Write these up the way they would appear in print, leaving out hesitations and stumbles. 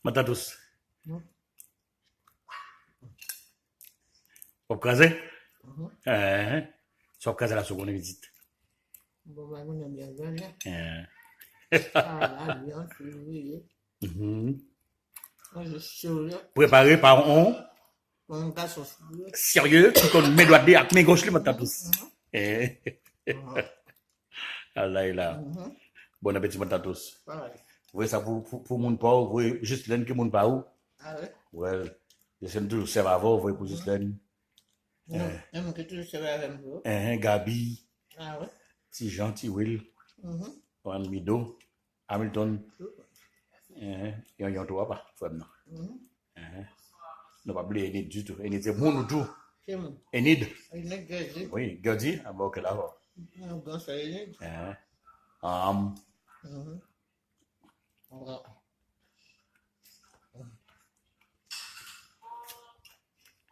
Matin tous. Au casé? Sur casé la seconde visite. Bon, bah, on a bien gagné. Euh, Ah, là, bien, oui. Moi, je suis sûr. Préparé par un On a son soulier. sérieux qui compte mes doigts avec mes gauches les matin tous. Allah est là. Bon appétit matin tous. Pareil. Vous voyez ça pour mon pas, vous voyez juste l'un qui mon pas où? Ah ouais? Ouais. Je sais toujours ça va avoir, vous voyez pour juste l'un. Non, même que tu sais avec vous. Gabi, Ah ouais? si gentil Will, Juan Mido, Hamilton, yon toi pas, frère. Non pas oublier Enid du tout. Enid c'est mon tout. C'est bon. Enid. Il est gagné. Oui, Gadi, ah bon que là. On va ça y est.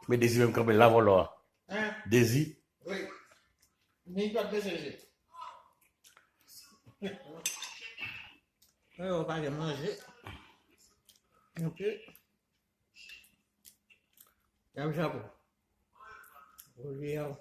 Mais Daisy même quand là voilà. Hein? Daisy. Oui. Ni pas de GG. On va aller manger. Ok. Ciao, ciao. Au revoir.